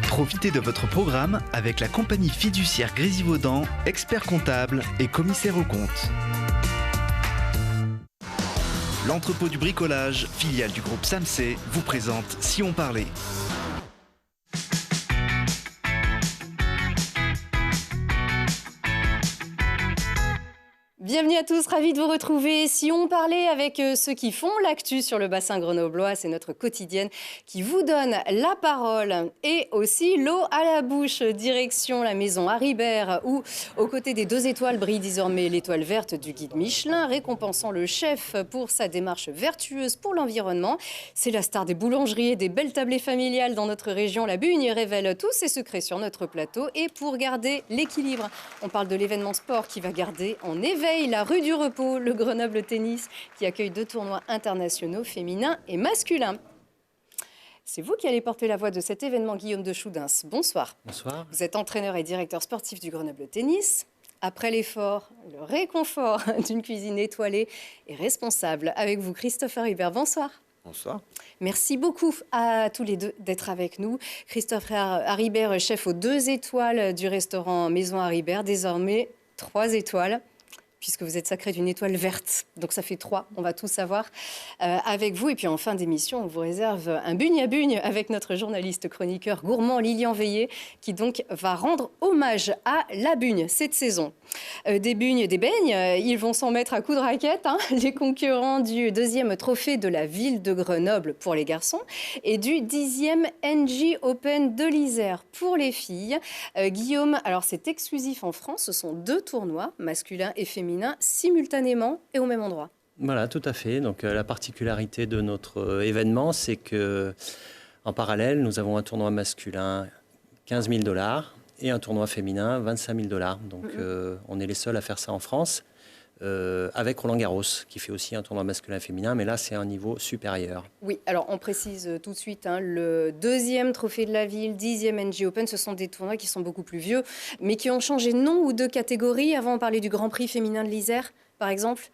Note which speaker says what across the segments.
Speaker 1: Profitez de votre programme avec la compagnie fiduciaire Grésivaudan, expert comptable et commissaire aux comptes. L'entrepôt du bricolage, filiale du groupe Samsé, vous présente Si on parlait.
Speaker 2: Bienvenue à tous, ravi de vous retrouver. Si on parlait avec ceux qui font l'actu sur le bassin grenoblois, c'est notre quotidienne qui vous donne la parole et aussi l'eau à la bouche. Direction la maison Haribert où, aux côtés des 2 étoiles, brille désormais l'étoile verte du guide Michelin, récompensant le chef pour sa démarche vertueuse pour l'environnement. C'est la star des boulangeries et des belles tablées familiales dans notre région. La Bugne révèle tous ses secrets sur notre plateau. Et pour garder l'équilibre, on parle de l'événement sport qui va garder en éveil la rue du Repos, le Grenoble Tennis, qui accueille 2 tournois internationaux féminins et masculins. C'est vous qui allez porter la voix de cet événement, Guillaume de Choudins. Bonsoir.
Speaker 3: Bonsoir.
Speaker 2: Vous êtes entraîneur et directeur sportif du Grenoble Tennis. Après l'effort, le réconfort d'une cuisine étoilée et responsable. Avec vous, Christophe Haribert. Bonsoir.
Speaker 3: Bonsoir.
Speaker 2: Merci beaucoup à tous les deux d'être avec nous. Christophe Haribert, chef aux 2 étoiles du restaurant Maison Haribert, désormais 3 étoiles. Puisque vous êtes sacré d'une étoile verte. Donc ça fait 3, on va tout savoir avec vous. Et puis en fin d'émission, on vous réserve un bugne à bugne avec notre journaliste chroniqueur gourmand Lilian Veillé, qui donc va rendre hommage à la Bugne cette saison. Des bugnes et des beignes, ils vont s'en mettre à coups de raquette, les concurrents du 2e trophée de la ville de Grenoble pour les garçons et du 10e NJ Open de l'Isère pour les filles. Guillaume, alors c'est exclusif en France, ce sont 2 tournois, masculins et féminins, simultanément et au même endroit.
Speaker 3: Voilà, tout à fait. Donc la particularité de notre événement, c'est que en parallèle, nous avons un tournoi masculin 15 000 $ et un tournoi féminin 25 000 $. Donc on est les seuls à faire ça en France. Avec Roland Garros, qui fait aussi un tournoi masculin et féminin, mais là, c'est un niveau supérieur.
Speaker 2: Oui, alors on précise tout de suite, le 2e trophée de la ville, 10e NJ Open, ce sont des tournois qui sont beaucoup plus vieux, mais qui ont changé de nom ou de catégorie. Avant, on parlait du Grand Prix féminin de l'Isère, par exemple.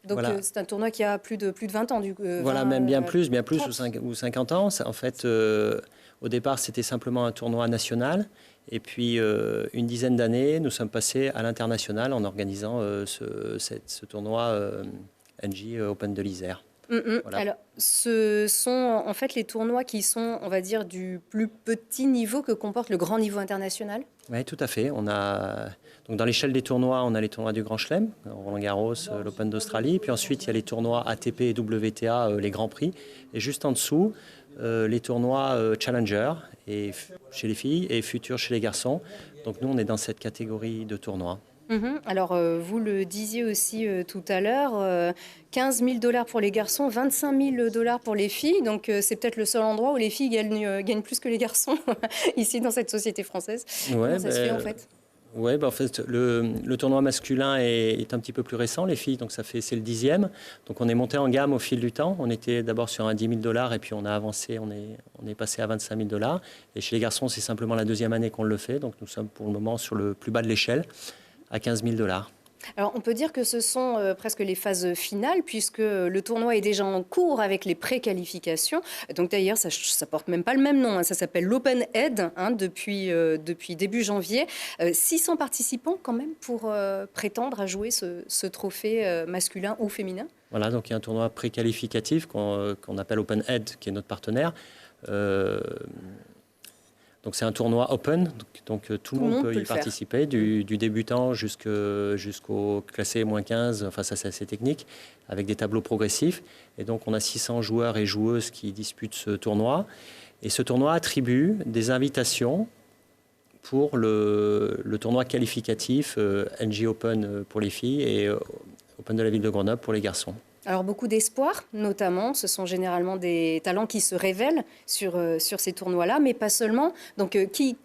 Speaker 2: Donc voilà. C'est un tournoi qui a plus de 20 ans.
Speaker 3: Voilà, même bien plus ou 50 ans. En fait, au départ, c'était simplement un tournoi national. Et puis, une dizaine d'années, nous sommes passés à l'international en organisant ce tournoi NJ Open de l'Isère.
Speaker 2: Voilà. Alors, ce sont en fait les tournois qui sont, on va dire, du plus petit niveau que comporte le grand niveau international.
Speaker 3: Oui, tout à fait. Donc, dans l'échelle des tournois, on a les tournois du Grand Chelem, Roland Garros, l'Open d'Australie. Puis ensuite, il y a les tournois ATP et WTA, les Grands Prix. Et juste en dessous, les tournois Challenger et chez les filles et Futur chez les garçons. Donc nous, on est dans cette catégorie de tournois.
Speaker 2: Alors, vous le disiez aussi tout à l'heure, 15 000 $ pour les garçons, 25 000 $ pour les filles. Donc, c'est peut-être le seul endroit où les filles gagnent plus que les garçons, ici, dans cette société française. Comment ça se fait, en fait ?
Speaker 3: Oui, en fait, le tournoi masculin est un petit peu plus récent, les filles, donc c'est le 10e. Donc on est monté en gamme au fil du temps. On était d'abord sur un 10 000 $ et puis on a avancé, on est passé à 25 000 $. Et chez les garçons, c'est simplement la 2e année qu'on le fait. Donc nous sommes pour le moment sur le plus bas de l'échelle, à 15 000 $.
Speaker 2: Alors, on peut dire que ce sont presque les phases finales, puisque le tournoi est déjà en cours avec les préqualifications. Donc, d'ailleurs, ça porte même pas le même nom. Ça s'appelle l'Open Head depuis début janvier. 600 participants, quand même, pour prétendre à jouer ce trophée masculin ou féminin.
Speaker 3: Voilà, donc il y a un tournoi préqualificatif qu'on appelle Open Head, qui est notre partenaire. Donc c'est un tournoi open, donc tout le monde peut y participer, du débutant jusqu'au classé -15, enfin ça c'est assez technique, avec des tableaux progressifs. Et donc on a 600 joueurs et joueuses qui disputent ce tournoi. Et ce tournoi attribue des invitations pour le tournoi qualificatif NJ Open pour les filles et Open de la ville de Grenoble pour les garçons.
Speaker 2: Alors beaucoup d'espoir, notamment, ce sont généralement des talents qui se révèlent sur ces tournois-là, mais pas seulement. Donc qui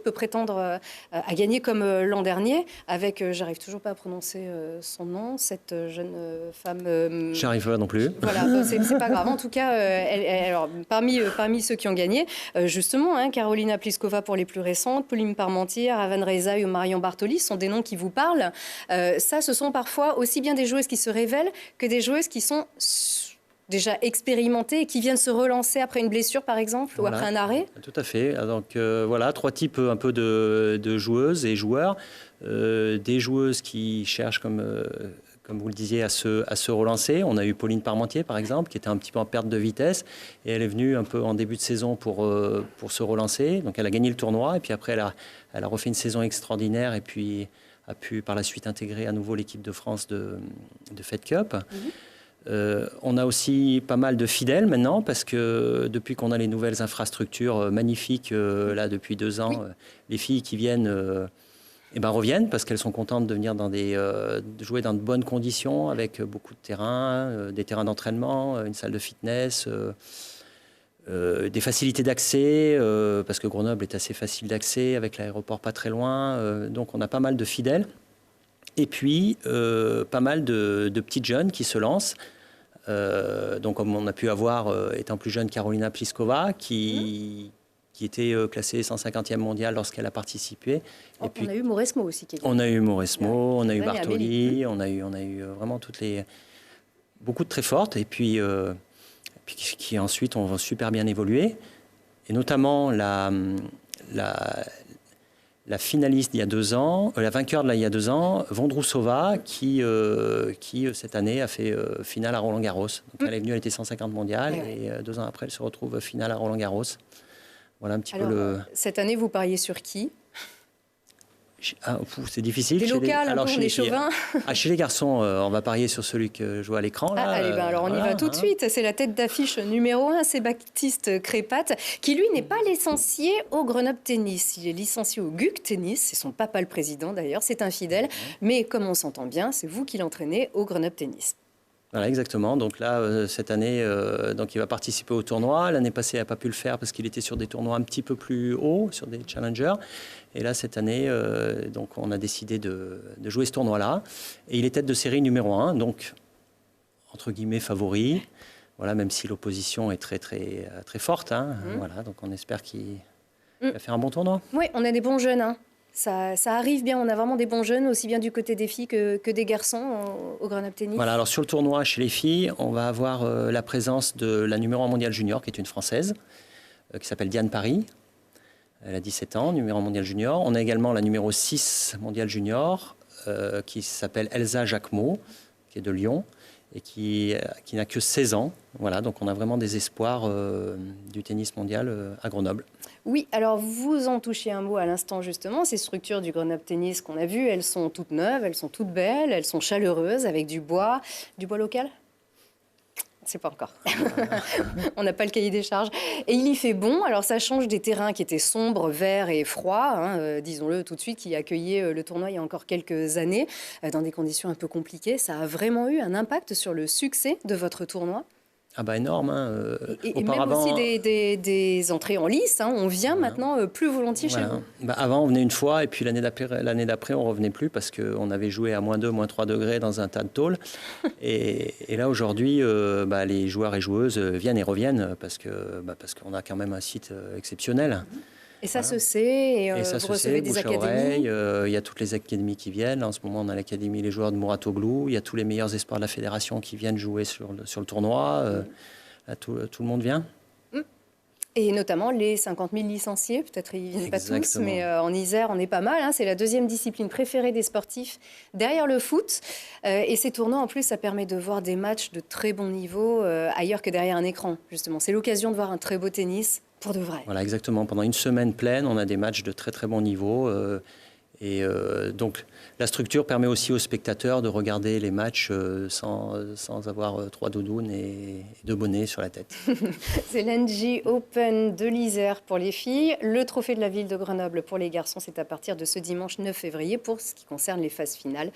Speaker 2: peut prétendre à gagner comme l'an dernier avec, j'arrive toujours pas à prononcer son nom, cette jeune femme...
Speaker 3: J'arrive pas non plus.
Speaker 2: Voilà, c'est pas grave. En tout cas, alors, parmi ceux qui ont gagné, justement, Carolina Pliskova pour les plus récentes, Pauline Parmentier, Ravan Rezaï ou Marion Bartoli sont des noms qui vous parlent. Ça, ce sont parfois aussi bien des joueuses qui se révèlent que des joueuses qui sont déjà expérimentés et qui viennent se relancer après une blessure, par exemple, ou après un arrêt?
Speaker 3: Tout à fait. Donc voilà, 3 types un peu de joueuses et joueurs. Des joueuses qui cherchent, comme vous le disiez, à se relancer. On a eu Pauline Parmentier, par exemple, qui était un petit peu en perte de vitesse. Et elle est venue un peu en début de saison pour se relancer. Donc elle a gagné le tournoi. Et puis après, elle a refait une saison extraordinaire. Et puis a pu par la suite intégrer à nouveau l'équipe de France de Fed Cup. On a aussi pas mal de fidèles maintenant, parce que depuis qu'on a les nouvelles infrastructures magnifiques, là depuis 2 ans, les filles qui viennent reviennent, parce qu'elles sont contentes de venir de jouer dans de bonnes conditions, avec beaucoup de terrains, des terrains d'entraînement, une salle de fitness, des facilités d'accès, parce que Grenoble est assez facile d'accès, avec l'aéroport pas très loin. Donc on a pas mal de fidèles. Et puis, pas mal de petites jeunes qui se lancent. Donc, comme on a pu avoir, étant plus jeune, Carolina Pliskova, qui était classée 150e mondiale lorsqu'elle a participé.
Speaker 2: Et puis, on a eu Mauresmo aussi.
Speaker 3: On a eu Mauresmo, on a eu Bartoli, on a eu vraiment beaucoup de très fortes. Et puis qui ensuite ont super bien évolué. Et notamment la finaliste d'il y a 2 ans, la vainqueur de il y a 2 ans, Vondrousova, qui cette année a fait finale à Roland-Garros. Donc elle est venue, elle était 150 mondiale, et 2 ans après, elle se retrouve finale à Roland-Garros. Voilà un petit peu le...
Speaker 2: Cette année, vous pariez sur qui?
Speaker 3: C'est difficile.
Speaker 2: Les locales, on est chauvin.
Speaker 3: Chez les garçons, on va parier sur celui que je vois à l'écran. Là.
Speaker 2: Allez, alors on y va tout de suite. C'est la tête d'affiche numéro 1, c'est Baptiste Crépat, qui lui n'est pas licencié au Grenoble Tennis. Il est licencié au GUC Tennis. C'est son papa le président d'ailleurs, c'est un fidèle. Mais comme on s'entend bien, c'est vous qui l'entraînez au Grenoble Tennis.
Speaker 3: Voilà, exactement. Donc là, cette année, donc il va participer au tournoi. L'année passée, il n'a pas pu le faire parce qu'il était sur des tournois un petit peu plus hauts, sur des challengers. Et là, cette année, donc on a décidé de jouer ce tournoi-là. Et il est tête de série numéro 1, donc entre guillemets favori. Voilà, même si l'opposition est très, très, très forte. Voilà, donc on espère qu'il va faire un bon tournoi.
Speaker 2: Oui, on a des bons jeunes. Ça arrive bien, on a vraiment des bons jeunes, aussi bien du côté des filles que des garçons au Grenoble Tennis.
Speaker 3: Voilà, alors sur le tournoi, chez les filles, on va avoir la présence de la numéro 1 mondiale junior, qui est une Française, qui s'appelle Diane Paris. Elle a 17 ans, numéro 1 mondial junior. On a également la numéro 6 mondiale junior, qui s'appelle Elsa Jacquemot, qui est de Lyon, et qui n'a que 16 ans. Voilà, donc on a vraiment des espoirs du tennis mondial à Grenoble.
Speaker 2: Oui, alors vous en touchez un mot à l'instant justement. Ces structures du Grenoble Tennis qu'on a vues, elles sont toutes neuves, elles sont toutes belles, elles sont chaleureuses, avec du bois local. C'est pas encore. On n'a pas le cahier des charges. Et il y fait bon. Alors ça change des terrains qui étaient sombres, verts et froids, disons-le tout de suite, qui accueillaient le tournoi il y a encore quelques années, dans des conditions un peu compliquées. Ça a vraiment eu un impact sur le succès de votre tournoi?
Speaker 3: Ah bah énorme.
Speaker 2: Et auparavant, même aussi des entrées en lice. On vient maintenant plus volontiers chez vous.
Speaker 3: Avant, on venait une fois, et puis l'année d'après, on ne revenait plus parce qu'on avait joué à -2, -3 degrés dans un tas de tôle. et là, aujourd'hui, les joueurs et joueuses viennent et reviennent parce qu'on a quand même un site exceptionnel.
Speaker 2: Et ça se sait, et vous recevez des académies.
Speaker 3: Il y a toutes les académies qui viennent. En ce moment, on a l'académie Les Joueurs de Mouratoglou. Il y a tous les meilleurs espoirs de la fédération qui viennent jouer sur le tournoi. Là, tout le monde vient.
Speaker 2: Et notamment les 50 000 licenciés, peut-être ils ne viennent pas tous, mais en Isère, on est pas mal. C'est la deuxième discipline préférée des sportifs derrière le foot. Et ces tournois, en plus, ça permet de voir des matchs de très bon niveau ailleurs que derrière un écran, justement. C'est l'occasion de voir un très beau tennis. Pour de vrai.
Speaker 3: Voilà, exactement. Pendant une semaine pleine, on a des matchs de très très bon niveau. Donc, la structure permet aussi aux spectateurs de regarder les matchs sans avoir 3 doudounes et 2 bonnets sur la tête.
Speaker 2: C'est l'NJ Open de l'Isère pour les filles. Le trophée de la ville de Grenoble pour les garçons, c'est à partir de ce dimanche 9 février pour ce qui concerne les phases finales.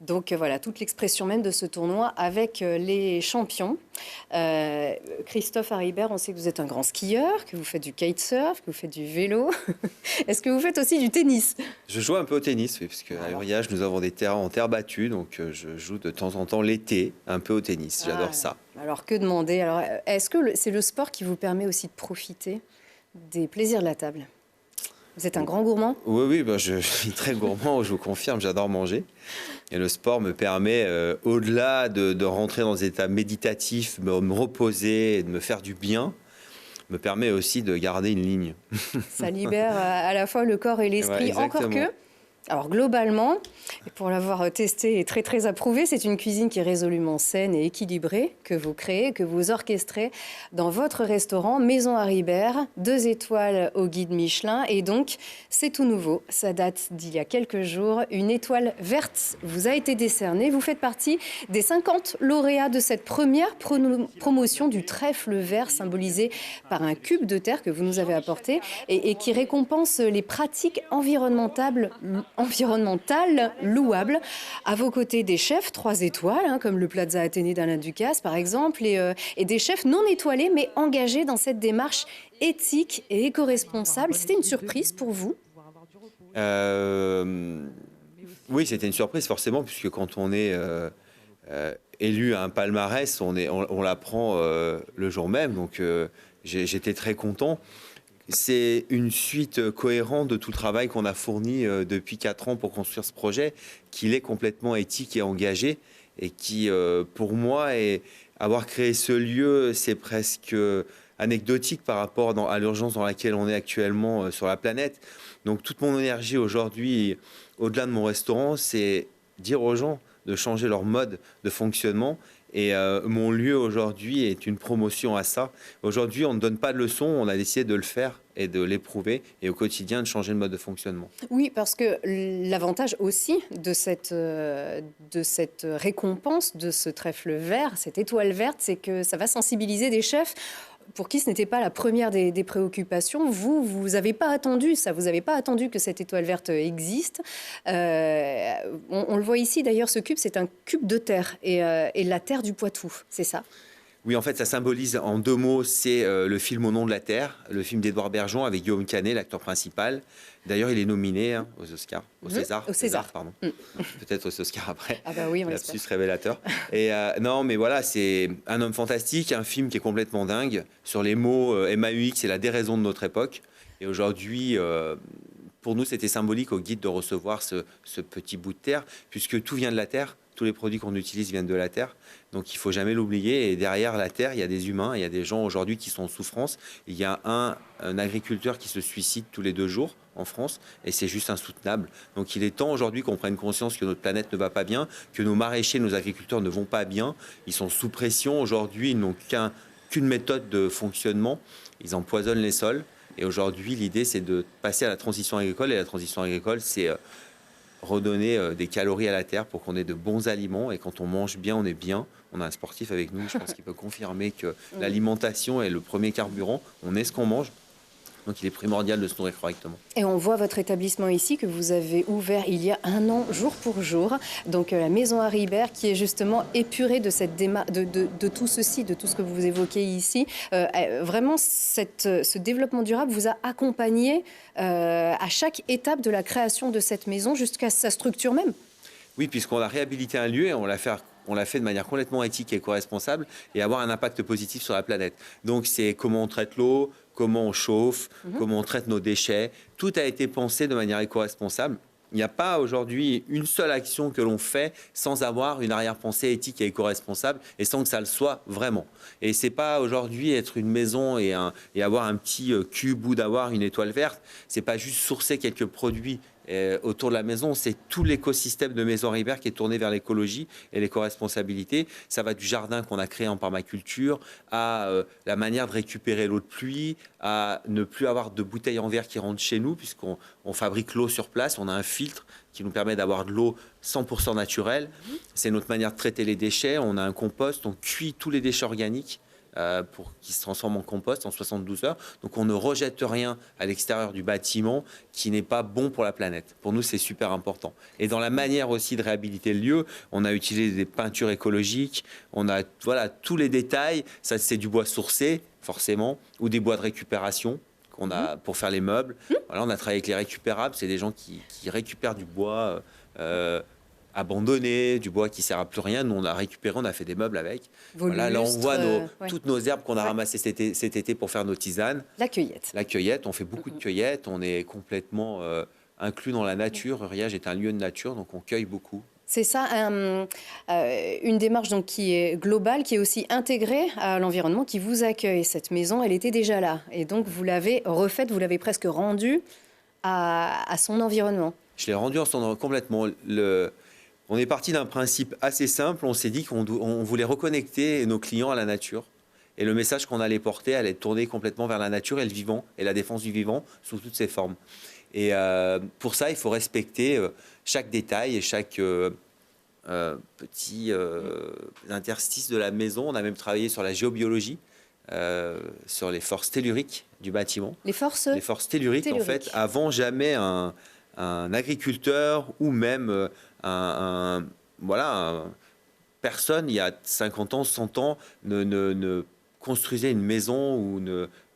Speaker 2: Donc voilà, toute l'expression même de ce tournoi avec les champions. Christophe Haribert, on sait que vous êtes un grand skieur, que vous faites du kitesurf, que vous faites du vélo. Est-ce que vous faites aussi du tennis?
Speaker 4: Je joue un peu au tennis, oui, parce qu'à Uriage, nous avons des terrains en terre battue, donc je joue de temps en temps l'été un peu au tennis. J'adore ça.
Speaker 2: Alors que demander? Alors, est-ce que c'est le sport qui vous permet aussi de profiter des plaisirs de la table? Vous êtes un grand gourmand?
Speaker 4: Oui, je suis très gourmand, je vous confirme, j'adore manger. Et le sport me permet, au-delà de rentrer dans des états méditatifs, me reposer et de me faire du bien, me permet aussi de garder une ligne.
Speaker 2: Ça libère à la fois le corps et l'esprit,
Speaker 4: Ouais,
Speaker 2: encore que... Alors globalement, et pour l'avoir testé et très très approuvé, c'est une cuisine qui est résolument saine et équilibrée que vous créez, que vous orchestrez dans votre restaurant Maison Haribert, 2 étoiles au guide Michelin. Et donc, c'est tout nouveau, ça date d'il y a quelques jours. Une étoile verte vous a été décernée. Vous faites partie des 50 lauréats de cette première promotion du trèfle vert, symbolisé par un cube de terre que vous nous avez apporté et qui récompense les pratiques environnementales louables. À vos côtés, des chefs 3 étoiles, comme le Plaza Athénée d'Alain Ducasse, par exemple, et des chefs non étoilés, mais engagés dans cette démarche éthique et éco-responsable. C'était une surprise pour vous?
Speaker 4: Oui, c'était une surprise, forcément, puisque quand on est élu à un palmarès, on l'apprend le jour même. Donc, j'étais très content. C'est une suite cohérente de tout le travail qu'on a fourni depuis 4 ans pour construire ce projet, qu'il est complètement éthique et engagé, et qui, pour moi, avoir créé ce lieu, c'est presque anecdotique par rapport à l'urgence dans laquelle on est actuellement sur la planète. Donc toute mon énergie aujourd'hui, au-delà de mon restaurant, c'est dire aux gens de changer leur mode de fonctionnement. Et mon lieu aujourd'hui est une promotion à ça. Aujourd'hui, on ne donne pas de leçons, on a décidé de le faire et de l'éprouver et au quotidien de changer le mode de fonctionnement.
Speaker 2: Oui, parce que l'avantage aussi de cette récompense, de ce trèfle vert, cette étoile verte, c'est que ça va sensibiliser des chefs pour qui ce n'était pas la première des préoccupations. Vous n'avez pas attendu ça, vous n'avez pas attendu que cette étoile verte existe. On le voit ici, d'ailleurs, ce cube, c'est un cube de terre et la terre du Poitou, c'est ça?
Speaker 4: Oui, en fait, ça symbolise en 2 mots, c'est le film Au nom de la Terre, le film d'Édouard Bergeon avec Guillaume Canet, l'acteur principal. D'ailleurs, il est nominé aux Oscars, au César.
Speaker 2: Au César,
Speaker 4: pardon. Peut-être aux Oscars après.
Speaker 2: Ah bah oui, on
Speaker 4: lapsus révélateur. Et non, mais voilà, c'est un homme fantastique, un film qui est complètement dingue sur les mots MAUX et la déraison de notre époque. Et aujourd'hui, pour nous, c'était symbolique au guide de recevoir ce petit bout de terre, puisque tout vient de la terre. Tous les produits qu'on utilise viennent de la terre, donc il faut jamais l'oublier. Et derrière la terre, il y a des humains, il y a des gens aujourd'hui qui sont en souffrance. Il y a un agriculteur qui se suicide tous les 2 jours en France, et c'est juste insoutenable. Donc il est temps aujourd'hui qu'on prenne conscience que notre planète ne va pas bien, que nos maraîchers, nos agriculteurs ne vont pas bien. Ils sont sous pression aujourd'hui, ils n'ont qu'une méthode de fonctionnement. Ils empoisonnent les sols. Et aujourd'hui, l'idée, c'est de passer à la transition agricole. Et la transition agricole, c'est redonner des calories à la terre pour qu'on ait de bons aliments. Et quand on mange bien, on est bien. On a un sportif avec nous, je pense qu'il peut confirmer que l'alimentation est le premier carburant. On est ce qu'on mange. Donc il est primordial de se nourrir correctement.
Speaker 2: Et on voit votre établissement ici que vous avez ouvert il y a 1 an, jour pour jour. Donc la Maison Haribert qui est justement épurée de cette de tout ceci, de tout ce que vous évoquez ici. Vraiment, ce développement durable vous a accompagné à chaque étape de la création de cette maison jusqu'à sa structure même.
Speaker 4: Oui, puisqu'on a réhabilité un lieu et on l'a fait de manière complètement éthique et éco-responsable et avoir un impact positif sur la planète. Donc c'est comment on traite l'eau, comment on chauffe, comment on traite nos déchets. Tout a été pensé de manière éco-responsable. Il n'y a pas aujourd'hui une seule action que l'on fait sans avoir une arrière-pensée éthique et éco-responsable et sans que ça le soit vraiment. Et c'est pas aujourd'hui être une maison et avoir un petit cube ou d'avoir une étoile verte. C'est pas juste sourcer quelques produits autour de la maison, c'est tout l'écosystème de Maison Haribert qui est tourné vers l'écologie et l'éco-responsabilité. Ça va du jardin qu'on a créé en permaculture à la manière de récupérer l'eau de pluie, à ne plus avoir de bouteilles en verre qui rentrent chez nous puisqu'on fabrique l'eau sur place. On a un filtre qui nous permet d'avoir de l'eau 100% naturelle. C'est notre manière de traiter les déchets. On a un compost, on cuit tous les déchets organiques pour qu'ils se transforment en compost en 72 heures. Donc on ne rejette rien à l'extérieur du bâtiment qui n'est pas bon pour la planète. Pour nous, c'est super important. Et dans la manière aussi de réhabiliter le lieu, on a utilisé des peintures écologiques, on a tous les détails. Ça, c'est du bois sourcé, forcément, ou des bois de récupération qu'on a pour faire les meubles. Voilà, on a travaillé avec les récupérables. C'est des gens qui récupèrent du bois abandonné, du bois qui sert à plus rien. Nous, on a récupéré, on a fait des meubles avec. Voilà, là, on voit toutes nos herbes qu'on a ramassées cet été pour faire nos tisanes.
Speaker 2: La cueillette.
Speaker 4: La cueillette, on fait beaucoup de cueillettes. On est complètement inclus dans la nature. Riage est un lieu de nature, donc on cueille beaucoup.
Speaker 2: C'est ça, une démarche donc qui est globale, qui est aussi intégrée à l'environnement qui vous accueille. Cette maison, elle était déjà là. Et donc, vous l'avez refaite, vous l'avez presque rendue à son environnement.
Speaker 4: Je l'ai rendue complètement. On est parti d'un principe assez simple. On s'est dit qu'on voulait reconnecter nos clients à la nature. Et le message qu'on allait porter allait être tourné complètement vers la nature et le vivant, et la défense du vivant sous toutes ses formes. Et pour ça, il faut respecter chaque détail et chaque petit interstice de la maison. On a même travaillé sur la géobiologie, sur les forces telluriques du bâtiment.
Speaker 2: Les forces
Speaker 4: telluriques, en fait, avant jamais un agriculteur ou même personne, il y a 50 ans, 100 ans, ne construisait une maison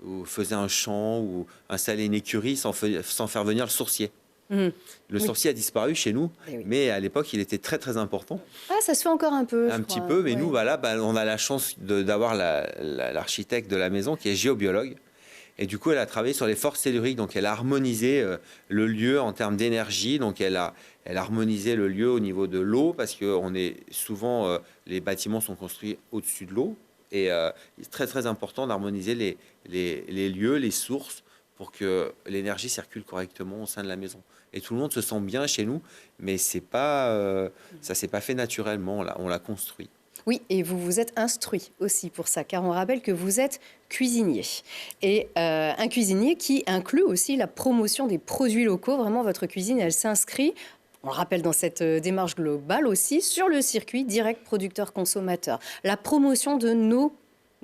Speaker 4: ou faisait un champ ou installait une écurie sans faire venir le sourcier. Le sourcier a disparu chez nous, mais à l'époque, il était très, très important.
Speaker 2: Ah, ça se fait encore un peu,
Speaker 4: un petit peu, mais nous, voilà, on a la chance d'avoir l'architecte de la maison qui est géobiologue. Et du coup, elle a travaillé sur les forces telluriques. Donc, elle a harmonisé le lieu en termes d'énergie. Donc, elle a harmonisé le lieu au niveau de l'eau, parce que souvent, les bâtiments sont construits au-dessus de l'eau. Et c'est très, très important d'harmoniser les lieux, les sources, pour que l'énergie circule correctement au sein de la maison. Et tout le monde se sent bien chez nous, mais ça ne s'est pas fait naturellement. On l'a construit.
Speaker 2: Oui, et vous vous êtes instruit aussi pour ça, car on rappelle que vous êtes cuisinier. Et un cuisinier qui inclut aussi la promotion des produits locaux. Vraiment, votre cuisine, elle s'inscrit, on le rappelle dans cette démarche globale aussi, sur le circuit direct producteur-consommateur. La promotion de nos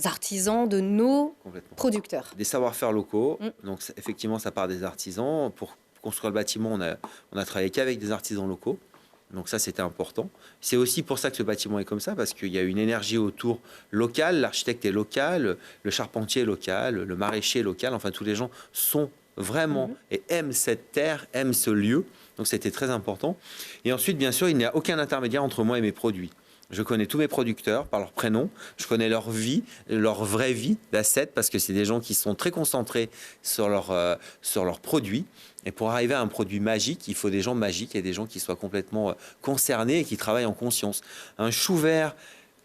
Speaker 2: artisans, de nos producteurs.
Speaker 4: Des savoir-faire locaux. Donc, effectivement, ça part des artisans. Pour construire le bâtiment, on a travaillé qu'avec des artisans locaux. Donc ça, c'était important. C'est aussi pour ça que ce bâtiment est comme ça, parce qu'il y a une énergie autour locale. L'architecte est local, le charpentier est local, le maraîcher est local. Enfin, tous les gens sont vraiment et aiment cette terre, aiment ce lieu. Donc c'était très important. Et ensuite, bien sûr, il n'y a aucun intermédiaire entre moi et mes produits. Je connais tous mes producteurs par leur prénom. Je connais leur vie, leur vraie vie d'assets, parce que c'est des gens qui sont très concentrés sur leurs produits. Et pour arriver à un produit magique, il faut des gens magiques et des gens qui soient complètement concernés et qui travaillent en conscience. Un chou vert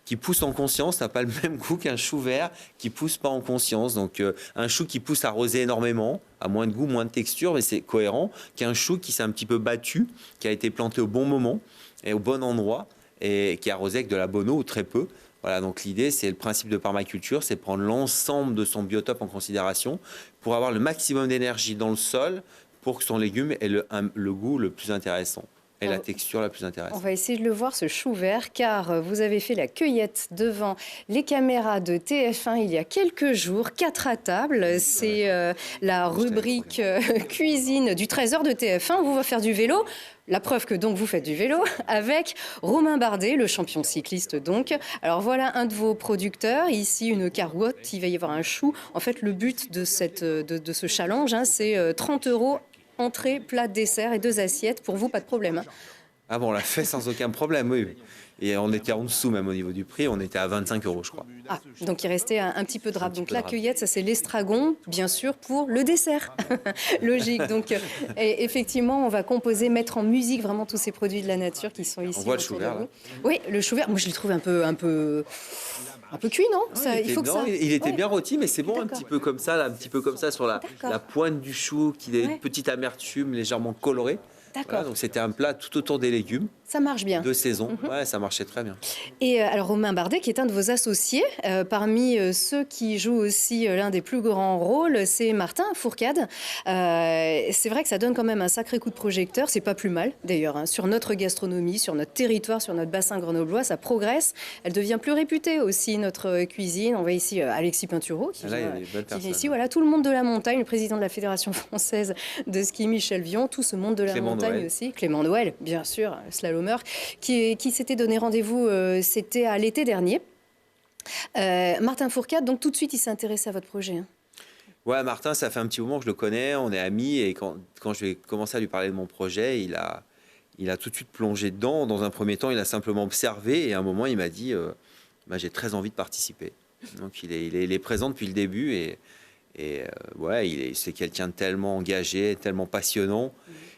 Speaker 4: qui pousse en conscience n'a pas le même goût qu'un chou vert qui pousse pas en conscience. Donc un chou qui pousse arrosé énormément, a moins de goût, moins de texture, mais c'est cohérent, qu'un chou qui s'est un petit peu battu, qui a été planté au bon moment et au bon endroit, et qui est arrosé avec de la bonne eau ou très peu. Voilà, donc l'idée, c'est le principe de permaculture, c'est prendre l'ensemble de son biotope en considération pour avoir le maximum d'énergie dans le sol pour que son légume ait le goût le plus intéressant et la texture la plus intéressante.
Speaker 2: On va essayer de le voir, ce chou vert, car vous avez fait la cueillette devant les caméras de TF1 il y a quelques jours, 4 à table. C'est la rubrique cuisine du Trésor de TF1. Vous va faire du vélo. La preuve que donc vous faites du vélo avec Romain Bardet, le champion cycliste donc. Alors voilà un de vos producteurs, ici une carotte, il va y avoir un chou. En fait, le but de ce challenge, c'est 30 €, entrée, plat, dessert et 2 assiettes. Pour vous, pas de problème.
Speaker 4: Ah bon, on l'a fait sans aucun problème, oui. Et on était en dessous même au niveau du prix, on était à 25 €, je crois.
Speaker 2: Ah, donc il restait un petit peu de rap. Donc la cueillette, ça c'est l'estragon, bien sûr, pour le dessert. Logique. Donc effectivement, on va composer, mettre en musique vraiment tous ces produits de la nature qui sont ici.
Speaker 4: On voit le chou vert, là.
Speaker 2: Oui, le chou vert, moi je le trouve un peu cuit, non?
Speaker 4: Il était bien rôti, mais c'est bon, un petit peu comme ça, là, un petit peu comme ça sur la pointe du chou, qui a une petite amertume légèrement colorée. Voilà, donc c'était un plat tout autour des légumes.
Speaker 2: Ça marche bien.
Speaker 4: De saison, ouais, ça marchait très bien.
Speaker 2: Et alors Romain Bardet, qui est un de vos associés, parmi ceux qui jouent aussi l'un des plus grands rôles, c'est Martin Fourcade. C'est vrai que ça donne quand même un sacré coup de projecteur, c'est pas plus mal d'ailleurs, hein, sur notre gastronomie, sur notre territoire, sur notre bassin grenoblois, ça progresse. Elle devient plus réputée aussi, notre cuisine. On voit ici Alexis Pinturo, qui vient ici. Voilà, tout le monde de la montagne, le président de la Fédération française de ski, Michel Vion, tout ce monde de la montagne aussi. Clément Noël, bien sûr, slalomeur, qui s'était donné rendez-vous, c'était à l'été dernier. Martin Fourcade, donc tout de suite, il s'est intéressé à votre projet. Hein.
Speaker 4: Ouais, Martin, ça fait un petit moment que je le connais, on est amis, et quand je vais commencer à lui parler de mon projet, il il a tout de suite plongé dedans. Dans un premier temps, il a simplement observé et à un moment, il m'a dit j'ai très envie de participer. Donc, il est présent depuis le début c'est quelqu'un de tellement engagé, tellement passionnant.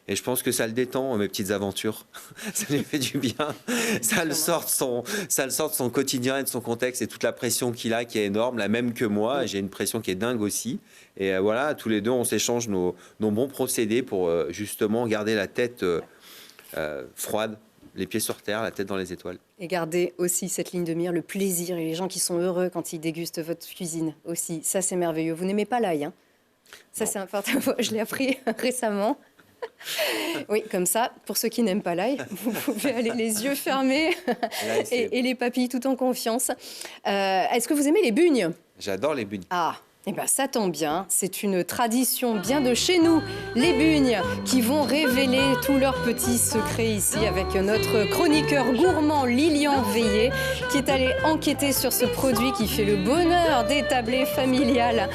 Speaker 4: Et je pense que ça le détend, mes petites aventures. Ça lui fait du bien. Ça le sort de son quotidien et de son contexte et toute la pression qu'il a qui est énorme, la même que moi. J'ai une pression qui est dingue aussi. Et voilà, tous les deux, on s'échange nos bons procédés pour justement garder la tête froide, les pieds sur terre, la tête dans les étoiles.
Speaker 2: Et garder aussi cette ligne de mire, le plaisir et les gens qui sont heureux quand ils dégustent votre cuisine aussi. Ça, c'est merveilleux. Vous n'aimez pas l'ail, hein? Ça, c'est important. Je l'ai appris récemment. Oui, comme ça, pour ceux qui n'aiment pas l'ail, vous pouvez aller les yeux fermés et les papilles tout en confiance. Est-ce que vous aimez les bugnes?
Speaker 4: J'adore les bugnes.
Speaker 2: Ah, eh ben ça tombe bien, c'est une tradition bien de chez nous, les bugnes, qui vont révéler tous leurs petits secrets ici avec notre chroniqueur gourmand Lilian Veillé, qui est allé enquêter sur ce produit qui fait le bonheur des tablées familiales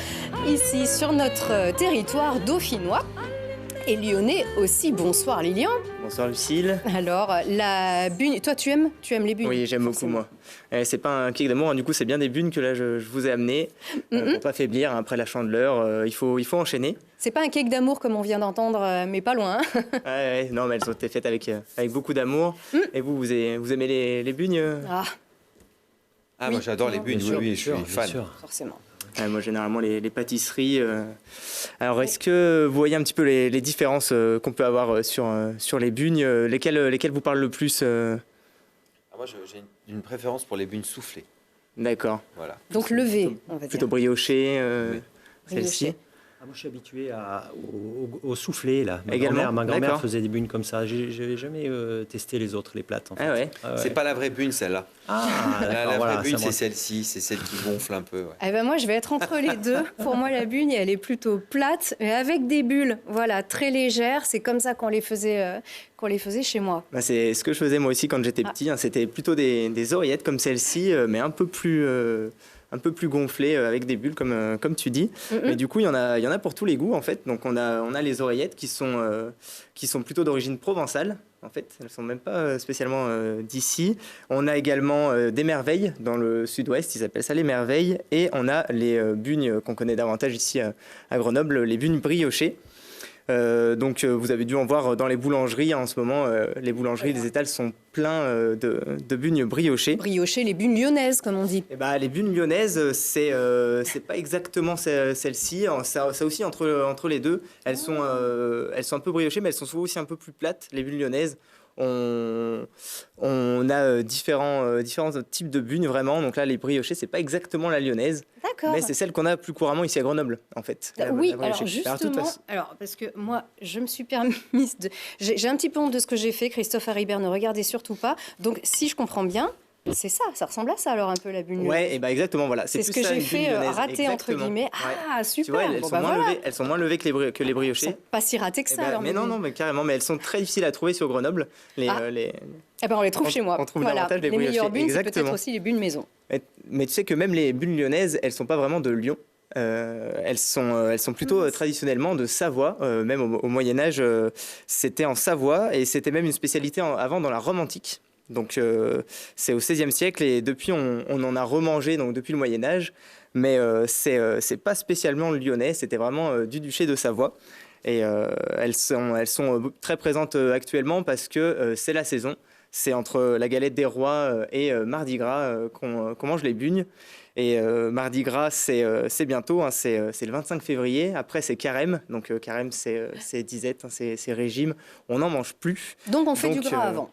Speaker 2: ici sur notre territoire dauphinois. Et lyonnais aussi. Bonsoir Lilian.
Speaker 5: Bonsoir Lucille.
Speaker 2: Alors, la bugne, toi tu aimes les bugnes?
Speaker 5: Oui, j'aime beaucoup moi. C'est pas un cake d'amour, hein, du coup c'est bien des bugnes que là je vous ai amenées. Pour pas faiblir, après la chandeleur, il faut enchaîner.
Speaker 2: C'est pas un cake d'amour comme on vient d'entendre, mais pas loin.
Speaker 5: Ouais, non, mais elles ont été faites avec beaucoup d'amour. Et vous aimez les bugnes?
Speaker 4: Oui, moi j'adore les bugnes, oui, je suis fan.
Speaker 2: Forcément.
Speaker 5: Moi, généralement, les pâtisseries. Alors, est-ce que vous voyez un petit peu les différences qu'on peut avoir sur les bugnes? Lesquelles vous parlent le plus?
Speaker 4: Moi, j'ai une préférence pour les bugnes soufflées.
Speaker 5: D'accord.
Speaker 4: Voilà.
Speaker 2: Donc, levées, on va dire.
Speaker 5: Plutôt briochées, celle-ci.
Speaker 3: Moi, je suis habitué au soufflé, là. Ma grand-mère faisait des bugnes comme ça. Je n'avais jamais testé les autres, les plates. En fait.
Speaker 5: Ah ouais.
Speaker 4: C'est pas la vraie bugne, celle-là. La vraie bugne, c'est celle-ci. C'est celle qui gonfle un peu. Ouais.
Speaker 2: Eh ben moi, je vais être entre les deux. Pour moi, la bugne, elle est plutôt plate, mais avec des bulles. Voilà, très légères. C'est comme ça qu'on les faisait chez moi.
Speaker 5: C'est ce que je faisais moi aussi quand j'étais petit. Hein. C'était plutôt des oreillettes comme celle-ci, mais un peu plus gonflées avec des bulles comme tu dis. Mais du coup, il y en a pour tous les goûts en fait. Donc on a les oreillettes qui sont plutôt d'origine provençale. En fait, elles ne sont même pas spécialement d'ici. On a également des merveilles dans le sud-ouest, ils appellent ça les merveilles. Et on a les bugnes qu'on connaît davantage ici à Grenoble, les bugnes briochées. Donc vous avez dû en voir dans les boulangeries en ce moment. Les boulangeries, les étals sont pleins de bugnes briochées.
Speaker 2: Briochées, les bugnes lyonnaises, comme on dit.
Speaker 5: Et les bugnes lyonnaises, c'est pas exactement celle-ci. Ça aussi entre les deux. Elles sont un peu briochées, mais elles sont souvent aussi un peu plus plates. Les bugnes lyonnaises. On a différents types de bugnes vraiment. Donc là, les briochées, c'est pas exactement la lyonnaise.
Speaker 2: D'accord.
Speaker 5: Mais c'est celle qu'on a plus couramment ici à Grenoble, en fait.
Speaker 2: Oui, alors justement, parce que moi, je me suis permise j'ai un petit peu honte de ce que j'ai fait. Christophe Haribert, ne regardez surtout pas. Donc, si je comprends bien, c'est ça ressemble à ça alors un peu la bugne.
Speaker 5: Ouais, et exactement, voilà.
Speaker 2: C'est ce que j'ai fait rater entre guillemets. Ah, super.
Speaker 5: Tu vois, elles sont moins levées que les briochées.
Speaker 2: Elles sont pas si ratées que ça. Alors,
Speaker 5: mais non, mais carrément, mais elles sont très difficiles à trouver sur Grenoble.
Speaker 2: Eh ben on les trouve chez moi.
Speaker 5: On trouve davantage les
Speaker 2: meilleures bugnes, c'est
Speaker 5: exactement.
Speaker 2: peut-être aussi les bugnes maison.
Speaker 5: Mais tu sais que même les bugnes lyonnaises, elles sont pas vraiment de Lyon. Elles sont plutôt traditionnellement de Savoie. Même au Moyen-Âge, c'était en Savoie et c'était même une spécialité avant dans la Rome antique. Donc c'est au XVIe siècle et depuis on en a remangé donc depuis le Moyen-Âge. Mais c'est pas spécialement lyonnais, c'était vraiment du duché de Savoie. Et elles sont très présentes actuellement parce que c'est la saison. C'est entre la galette des rois et Mardi Gras qu'on mange les bugnes. Et Mardi Gras, c'est bientôt, hein, c'est le 25 février. Après, c'est Carême. Donc Carême, c'est disette, hein, c'est régime. On n'en mange plus.
Speaker 2: Donc on fait du gras avant.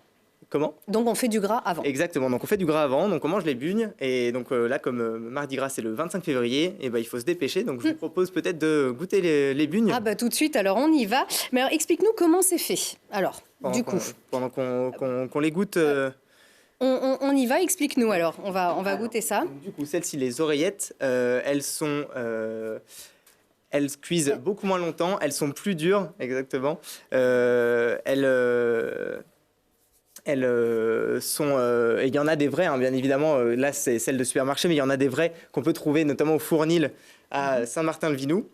Speaker 5: Comment?
Speaker 2: Donc on fait du gras avant.
Speaker 5: Exactement, donc on fait du gras avant, donc on mange les bugnes. Et donc là, comme Mardi Gras, c'est le 25 février, et il faut se dépêcher. Donc je vous propose peut-être de goûter les bugnes.
Speaker 2: Ah tout de suite, alors on y va. Mais alors, explique-nous comment c'est fait. Alors,
Speaker 5: pendant qu'on les goûte...
Speaker 2: On y va, explique-nous alors. On va goûter ça.
Speaker 5: Donc, du coup, celles-ci, les oreillettes, elles cuisent beaucoup moins longtemps, elles sont plus dures, exactement. Elles sont... il y en a des vraies, hein, bien évidemment. Là, c'est celles de supermarché, mais il y en a des vraies qu'on peut trouver notamment au Fournil à Saint-Martin-le-Vinoux.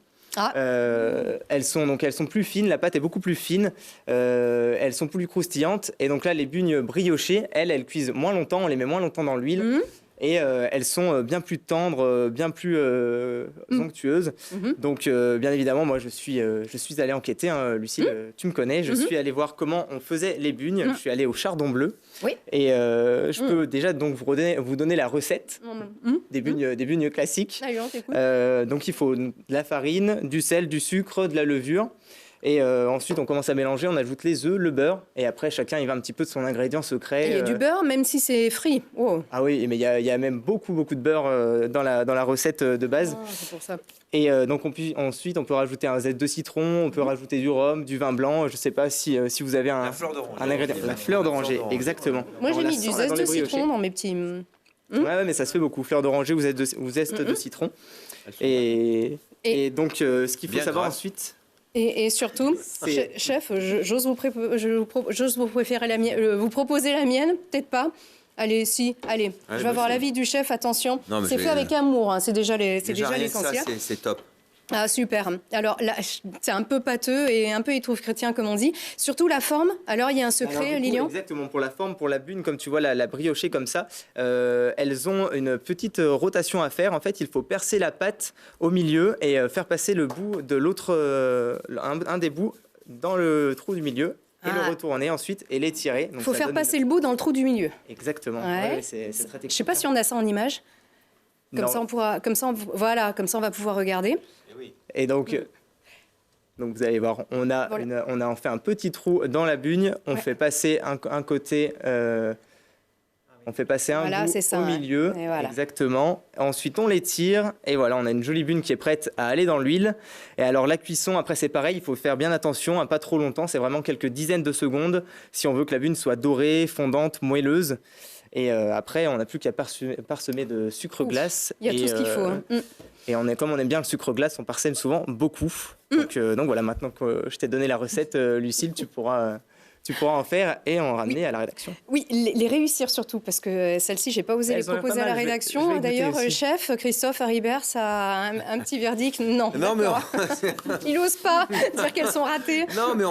Speaker 5: Elles sont plus fines, la pâte est beaucoup plus fine, elles sont plus croustillantes. Et donc là, les bugnes briochées, elles cuisent moins longtemps, on les met moins longtemps dans l'huile. Et elles sont bien plus tendres, bien plus onctueuses. Donc, bien évidemment, moi, je suis allé enquêter. Hein, Lucille, tu me connais. Je suis allé voir comment on faisait les bugnes. Je suis allé au Chardon Bleu.
Speaker 2: Oui.
Speaker 5: Et je peux déjà donc vous donner la recette des bugnes classiques. Donc, il faut de la farine, du sel, du sucre, de la levure. Et ensuite, on commence à mélanger, on ajoute les œufs, le beurre, et après, chacun il va un petit peu de son ingrédient secret.
Speaker 2: Il y a du beurre, même si c'est frit. Oh.
Speaker 5: Ah oui, mais il y a même beaucoup de beurre dans la recette de base.
Speaker 2: C'est pour ça.
Speaker 5: Et donc, ensuite, on peut rajouter un zeste de citron, on peut rajouter du rhum, du vin blanc. Je ne sais pas si vous avez un ingrédient. La fleur d'oranger, exactement.
Speaker 2: Moi, j'ai mis du zeste de citron dans mes petits...
Speaker 5: Ouais, mais ça se fait beaucoup. Fleur d'oranger ou zeste de citron. Et donc, ce qu'il faut savoir ensuite...
Speaker 2: Et surtout, chef, j'ose vous préférer la mienne, vous proposer la mienne, peut-être pas. Allez, allez, je vais avoir l'avis du chef, attention. C'est fait avec amour, hein, c'est déjà l'essentiel.
Speaker 4: C'est top.
Speaker 2: Ah, super. Alors là, c'est un peu pâteux et un peu étouffe chrétien, comme on dit. Surtout la forme. Alors, il y a un secret, Lilian ?
Speaker 5: Exactement. Pour la forme, pour la bune, comme tu vois, la briochée comme ça, elles ont une petite rotation à faire. En fait, il faut percer la pâte au milieu et faire passer le bout de l'autre, un des bouts dans le trou du milieu. Et le retourner ensuite et l'étirer.
Speaker 2: Il faut faire passer le bout dans le trou du milieu.
Speaker 5: Exactement.
Speaker 2: Ouais.
Speaker 5: C'est très technique.
Speaker 2: Je ne sais pas si on a ça en image. Comme ça, on va pouvoir regarder.
Speaker 5: Et donc vous allez voir, on a en fait un petit trou dans la bugne. On fait passer un côté, on fait passer un bout au milieu, exactement. Ensuite, on l'étire et voilà, on a une jolie bugne qui est prête à aller dans l'huile. Et alors la cuisson, après c'est pareil, il faut faire bien attention, hein, pas trop longtemps. C'est vraiment quelques dizaines de secondes si on veut que la bugne soit dorée, fondante, moelleuse. Et après, on n'a plus qu'à parsemer de sucre glace.
Speaker 2: Il y a tout ce qu'il faut. Hein.
Speaker 5: Et comme on aime bien le sucre glace, on parsème souvent beaucoup. Donc voilà, maintenant que je t'ai donné la recette, Lucille, tu pourras en faire et en ramener à la rédaction.
Speaker 2: Oui, les réussir surtout, parce que celle-ci, je n'ai pas osé les proposer à la rédaction. D'ailleurs, chef, Christophe Haribert, ça a un petit verdict. Non, mais il n'ose pas dire qu'elles sont ratées.
Speaker 4: Non, mais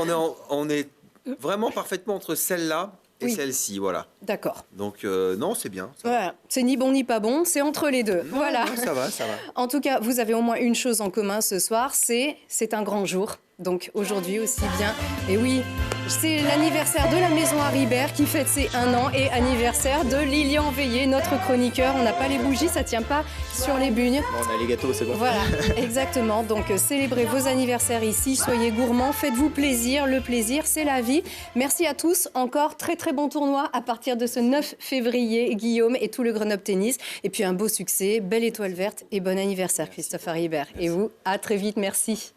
Speaker 4: on est vraiment parfaitement entre celle-là et celle-ci, voilà.
Speaker 2: D'accord.
Speaker 4: Donc, non, c'est bien.
Speaker 2: Voilà. C'est ni bon ni pas bon, c'est entre les deux.
Speaker 4: Non,
Speaker 2: voilà.
Speaker 4: Non, ça va.
Speaker 2: En tout cas, vous avez au moins une chose en commun ce soir, c'est un grand jour. Donc aujourd'hui aussi bien. Et oui, c'est l'anniversaire de la Maison Haribert qui fête ses 1 an et anniversaire de Lilian Veillé, notre chroniqueur. On n'a pas les bougies, ça tient pas sur les bugnes.
Speaker 5: Bon, on a les gâteaux, c'est bon.
Speaker 2: Voilà, exactement. Donc célébrez vos anniversaires ici, soyez gourmands, faites-vous plaisir. Le plaisir, c'est la vie. Merci à tous. Encore très très bon tournoi à partir de ce 9 février, Guillaume et tout le Grenoble Tennis. Et puis un beau succès, belle étoile verte et bon anniversaire Christophe Haribert. Et vous, à très vite, merci.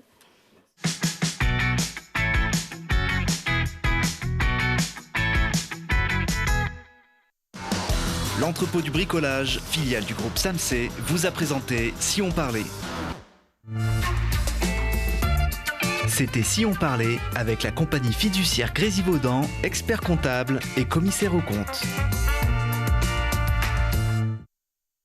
Speaker 1: L'entrepôt du bricolage, filiale du groupe Samsé, vous a présenté Si on parlait. C'était Si on parlait avec la compagnie fiduciaire Grésivaudan, expert comptable et commissaire aux comptes.